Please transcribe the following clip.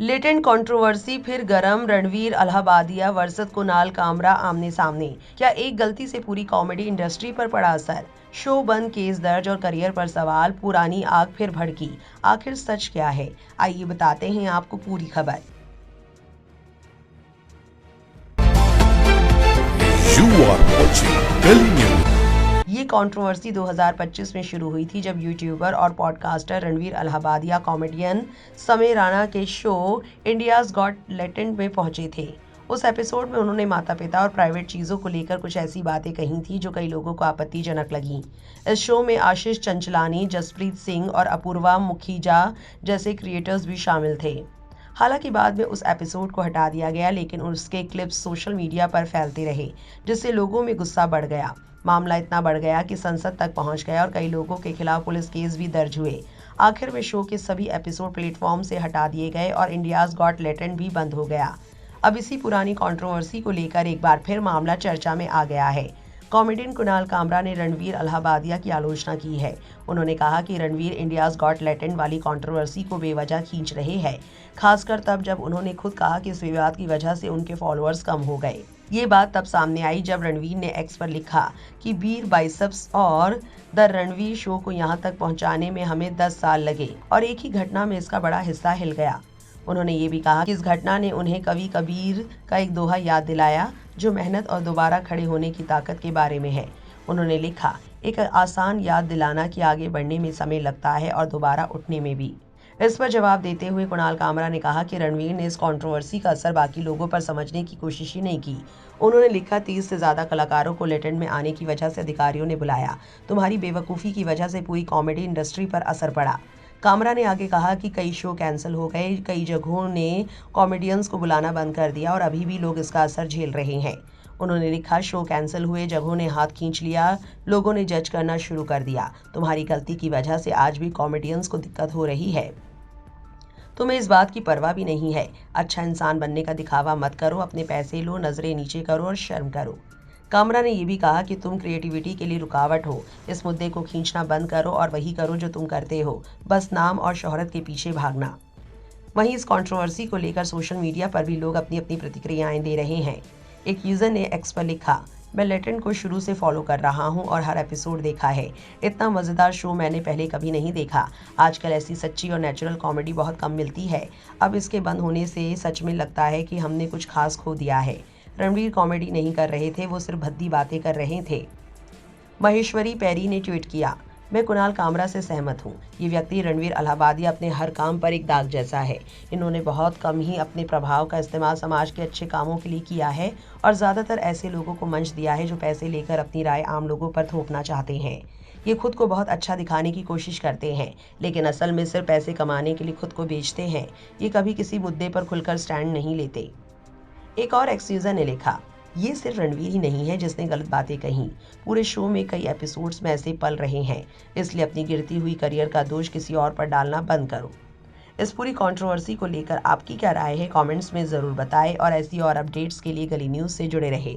Latent controversy फिर गरम, Ranveer Allahbadia versus Kunal Kamra आमने सामने। क्या एक गलती से पूरी कॉमेडी इंडस्ट्री पर पड़ा असर? शो बंद, केस दर्ज और करियर पर सवाल, पुरानी आग फिर भड़की। आखिर सच क्या है? आइए बताते हैं आपको पूरी खबर। You are watching Kali News. ये कंट्रोवर्सी 2025 में शुरू हुई थी, जब यूट्यूबर और पॉडकास्टर रणवीर अलाहाबादिया कॉमेडियन समय राणा के शो इंडियाज गॉट टैलेंट में पहुंचे थे। उस एपिसोड में उन्होंने माता पिता और प्राइवेट चीज़ों को लेकर कुछ ऐसी बातें कही थी जो कई लोगों को आपत्तिजनक लगी। इस शो में आशीष चंचलानी, जसप्रीत सिंह और अपूर्वा मुखीजा जैसे क्रिएटर्स भी शामिल थे। हालांकि बाद में उस एपिसोड को हटा दिया गया, लेकिन उसके क्लिप्स सोशल मीडिया पर फैलते रहे, जिससे लोगों में गुस्सा बढ़ गया। मामला इतना बढ़ गया कि संसद तक पहुंच गया और कई लोगों के खिलाफ पुलिस केस भी दर्ज हुए। आखिर में शो के सभी एपिसोड प्लेटफॉर्म से हटा दिए गए और इंडियाज गॉट टैलेंट भी बंद हो गया। अब इसी पुरानी कंट्रोवर्सी को लेकर एक बार फिर मामला चर्चा में आ गया है। कॉमेडियन कुणाल कामरा ने रणवीर अलाहाबादिया की आलोचना की है। उन्होंने कहा कि रणवीर इंडियाज गॉट टैलेंट वाली कंट्रोवर्सी को बेवजह खींच रहे हैं, खासकर तब जब उन्होंने खुद कहा कि इस विवाद की वजह से उनके फॉलोअर्स कम हो गए। ये बात तब सामने आई जब रणवीर ने एक्स पर लिखा कि बीर बाइसेप्स और द रणवीर शो को यहाँ तक पहुँचाने में हमें 10 साल लगे और एक ही घटना में इसका बड़ा हिस्सा हिल गया। उन्होंने ये भी कहा कि इस घटना ने उन्हें कवि कबीर का एक दोहा याद दिलाया, जो मेहनत और दोबारा खड़े होने की ताकत के बारे में है। उन्होंने लिखा, एक आसान याद दिलाना कि आगे बढ़ने में समय लगता है और दोबारा उठने में भी। इस पर जवाब देते हुए कुणाल कामरा ने कहा कि रणवीर ने इस कंट्रोवर्सी का असर बाकी लोगों पर समझने की कोशिश ही नहीं की। उन्होंने लिखा, 30 से ज़्यादा कलाकारों को लेटेंट में आने की वजह से अधिकारियों ने बुलाया। तुम्हारी बेवकूफ़ी की वजह से पूरी कॉमेडी इंडस्ट्री पर असर पड़ा। कामरा ने आगे कहा कि कई शो कैंसिल हो गए, कई जगहों ने कॉमेडियंस को बुलाना बंद कर दिया और अभी भी लोग इसका असर झेल रहे हैं। उन्होंने लिखा, शो कैंसिल हुए, जगहों ने हाथ खींच लिया, लोगों ने जज करना शुरू कर दिया। तुम्हारी गलती की वजह से आज भी कॉमेडियंस को दिक्कत हो रही है। तुम्हें इस बात की परवाह भी नहीं है। अच्छा इंसान बनने का दिखावा मत करो, अपने पैसे लो, नजरें नीचे करो और शर्म करो। कामरा ने यह भी कहा कि तुम क्रिएटिविटी के लिए रुकावट हो। इस मुद्दे को खींचना बंद करो और वही करो जो तुम करते हो, बस नाम और शोहरत के पीछे भागना। वहीं इस कंट्रोवर्सी को लेकर सोशल मीडिया पर भी लोग अपनी अपनी प्रतिक्रियाएं दे रहे हैं। एक यूजर ने एक्स पर लिखा, मैं लेटेंट को शुरू से फॉलो कर रहा हूं और हर एपिसोड देखा है। इतना मज़ेदार शो मैंने पहले कभी नहीं देखा। आजकल ऐसी सच्ची और नेचुरल कॉमेडी बहुत कम मिलती है। अब इसके बंद होने से सच में लगता है कि हमने कुछ खास खो दिया है। रणवीर कॉमेडी नहीं कर रहे थे, वो सिर्फ भद्दी बातें कर रहे थे। महेश्वरी पैरी ने ट्वीट किया, मैं कुणाल कामरा से सहमत हूँ। ये व्यक्ति रणवीर अलाहाबादिया अपने हर काम पर एक दाग जैसा है। इन्होंने बहुत कम ही अपने प्रभाव का इस्तेमाल समाज के अच्छे कामों के लिए किया है और ज़्यादातर ऐसे लोगों को मंच दिया है जो पैसे लेकर अपनी राय आम लोगों पर थोपना चाहते हैं। ये खुद को बहुत अच्छा दिखाने की कोशिश करते हैं, लेकिन असल में सिर्फ पैसे कमाने के लिए खुद को बेचते हैं। ये कभी किसी मुद्दे पर खुलकर स्टैंड नहीं लेते। एक और एक्स यूजर ने लिखा, ये सिर्फ रणवीर ही नहीं है जिसने गलत बातें कही। पूरे शो में कई एपिसोड्स में ऐसे पल रहे हैं, इसलिए अपनी गिरती हुई करियर का दोष किसी और पर डालना बंद करो। इस पूरी कंट्रोवर्सी को लेकर आपकी क्या राय है, कमेंट्स में ज़रूर बताएं और ऐसी और अपडेट्स के लिए गली न्यूज़ से जुड़े रहें।